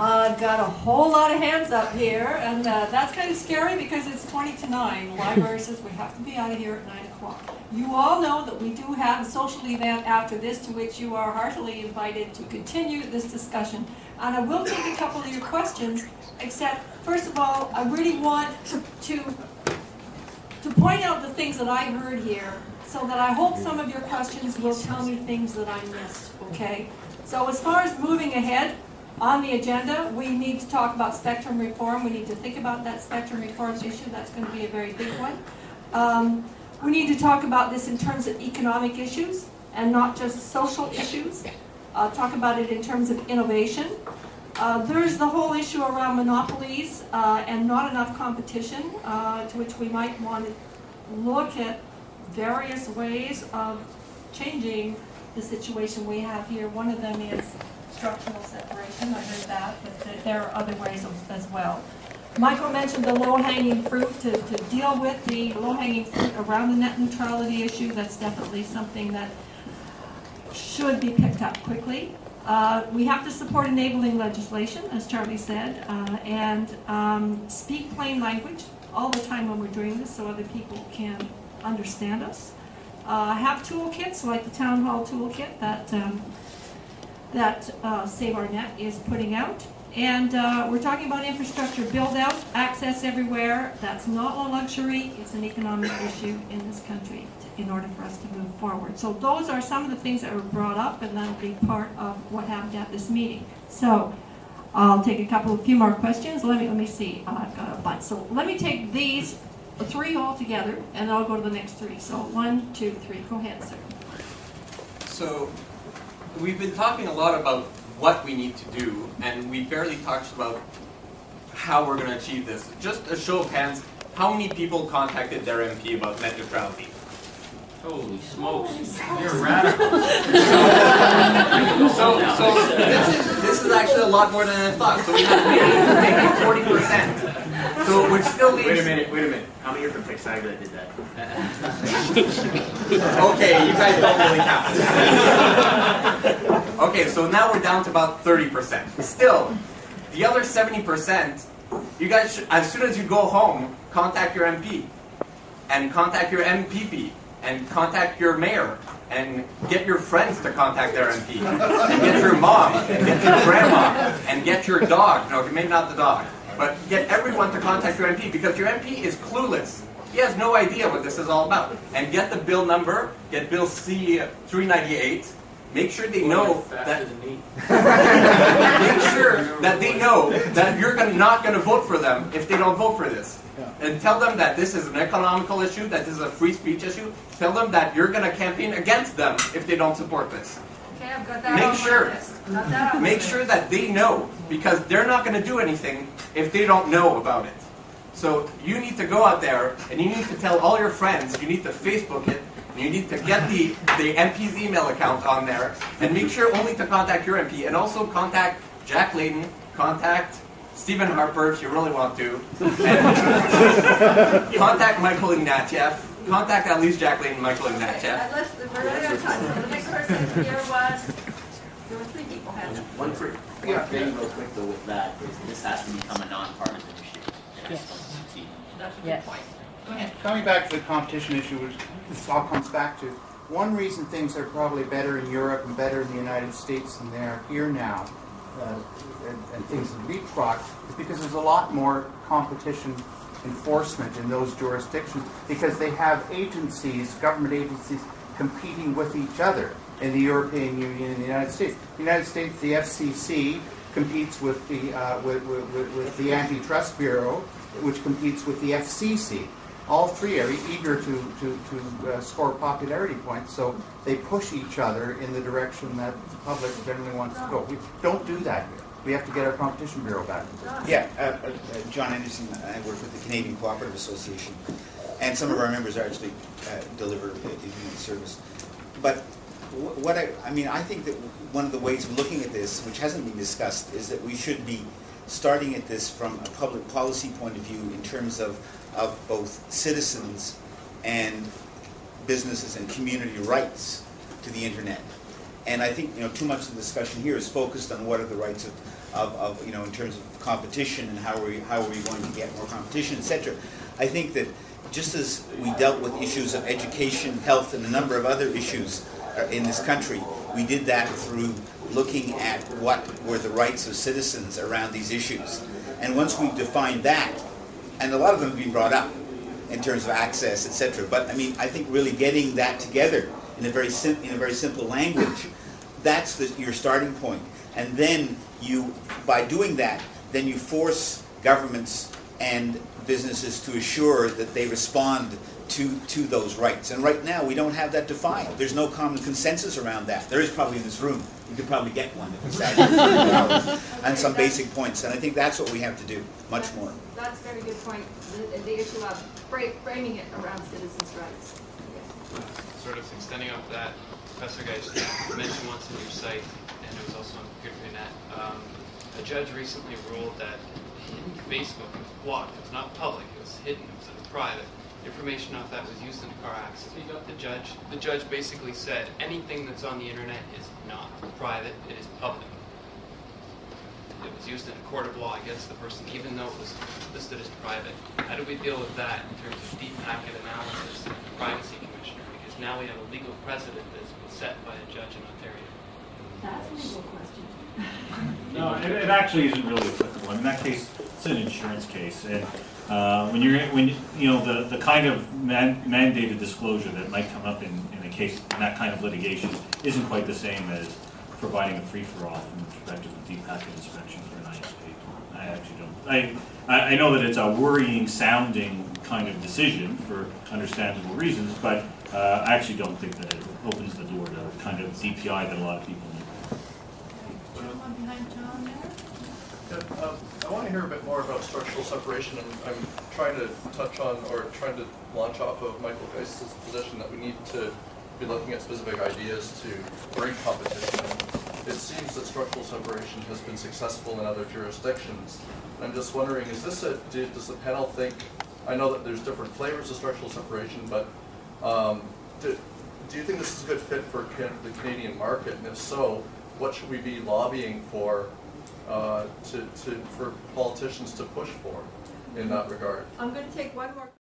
I've got a whole lot of hands up here, and that's kind of scary because it's 20 to 9. The library says we have to be out of here at 9 o'clock. You all know that we do have a social event after this to which you are heartily invited to continue this discussion. And I will take a couple of your questions, except, first of all, I really want to point out the things that I heard here, so that I hope some of your questions will tell me things that I missed, okay? So as far as moving ahead, on the agenda, we need to talk about spectrum reform. We need to think about that spectrum reform issue. That's going to be a very big one. We need to talk about this in terms of economic issues and not just social issues. Talk about it in terms of innovation. There's the whole issue around monopolies and not enough competition, to which we might want to look at various ways of changing the situation we have here. One of them is structural separation. I heard that, but there are other ways as well. Michael mentioned the low-hanging fruit, to deal with the low-hanging fruit around the net neutrality issue. That's definitely something that should be picked up quickly. We have to support enabling legislation, as Charlie said, and speak plain language all the time when we're doing this so other people can understand us. Have toolkits like the Town Hall toolkit that Save Our Net is putting out. And we're talking about infrastructure build-out, access everywhere. That's not a luxury, it's an economic issue in this country in order for us to move forward. So those are some of the things that were brought up, and that'll be part of what happened at this meeting. So I'll take a few more questions. Let me see, I've got a bunch. So let me take these three all together, and I'll go to the next three. So 1, 2, 3, go ahead, sir. So we've been talking a lot about what we need to do, and we barely talked about how we're going to achieve this. Just a show of hands, how many people contacted their MP about net neutrality? Holy smokes, you're radical. So this is actually a lot more than I thought. So we have maybe 40%. So which still leaves... Wait a minute. How many are from Texaga that did that? Okay, you guys don't really count. Okay, so now we're down to about 30%. Still, the other 70%, you guys should, as soon as you go home, contact your MP, and contact your MPP, and contact your mayor, and get your friends to contact their MP, and get your mom, and get your grandma, and get your dog. No, maybe not the dog, but get everyone to contact your MP, because your MP is clueless. He has no idea what this is all about. And get the bill number, get Bill C-398, make sure they know that... make sure that they know that you're not going to vote for them if they don't vote for this. And tell them that this is an economical issue, that this is a free speech issue. Tell them that you're going to campaign against them if they don't support this. Okay, I've got that on my list. Got that on Make sure that they know, because they're not going to do anything if they don't know about it. So you need to go out there, and you need to tell all your friends, you need to Facebook it, and you need to get the MP's email account on there, and make sure only to contact your MP, and also contact Jack Layton, contact Stephen Harper if you really want to, and contact Michael Ignatieff, contact at least Jack Layton and Michael Ignatieff. We're running out of time. So the next person here was, there were 3 people had it. One thing real quick though with that is this has to become a non-partisan issue. Yes. That's a good point. Go ahead. Coming back to the competition issue, which this all comes back to, one reason things are probably better in Europe and better in the United States than they are here now, and things have leapfrogged, is because there's a lot more competition enforcement in those jurisdictions, because they have agencies, government agencies, competing with each other in the European Union and the United States. The United States, the FCC competes with the Antitrust Bureau, which competes with the FCC. All three are eager to score popularity points, so they push each other in the direction that the public generally wants to go. We don't do that here. We have to get our Competition Bureau back. Yeah, John Anderson, I work with the Canadian Cooperative Association, and some of our members actually deliver community service. But I think that one of the ways of looking at this, which hasn't been discussed, is that we should be starting at this from a public policy point of view in terms of both citizens and businesses and community rights to the internet. And I think too much of the discussion here is focused on what are the rights of in terms of competition and how are we going to get more competition, etc. I think that just as we dealt with issues of education, health, and a number of other issues in this country, we did that through looking at what were the rights of citizens around these issues. And once we've defined that, and a lot of them have been brought up in terms of access, etc. But I mean, I think really getting that together in a very simple language, that's your starting point. And then by doing that, then you force governments and businesses to assure that they respond to those rights. And right now, we don't have that defined. There's no common consensus around that. There is probably in this room. You could probably get one if we sat here for a few hours on some basic points. And I think that's what we have to do, much more. That's a very good point, the issue of framing it around citizens' rights. Yes. Sort of extending off that, Professor Geist mentioned once in your site, and it was also on ComputerNet, a judge recently ruled that hidden Facebook was blocked. It was not public, it was hidden, it was private. Information off that was used in a car accident. The judge basically said anything that's on the internet is not private, it is public. It was used in a court of law against the person, even though it was listed as private. How do we deal with that in terms of deep packet analysis and the Privacy Commissioner? Because now we have a legal precedent that's been set by a judge in Ontario. That's a legal question. No, it actually isn't really applicable. In that case, it's an insurance case, and the kind of mandated disclosure that might come up in a case in that kind of litigation isn't quite the same as providing a free-for-all in respect to the deep packet inspection for an ISP. I actually don't. I know that it's a worrying-sounding kind of decision for understandable reasons, but I actually don't think that it opens the door to the kind of DPI that a lot of people need. One behind John there. I want to hear a bit more about structural separation, and I'm trying to touch on, or trying to launch off of Michael Geist's position that we need to be looking at specific ideas to bring competition. And it seems that structural separation has been successful in other jurisdictions. And I'm just wondering, does the panel think, I know that there's different flavors of structural separation, but do you think this is a good fit for the Canadian market? And if so, what should we be lobbying for for politicians to push for in that regard? I'm going to take one more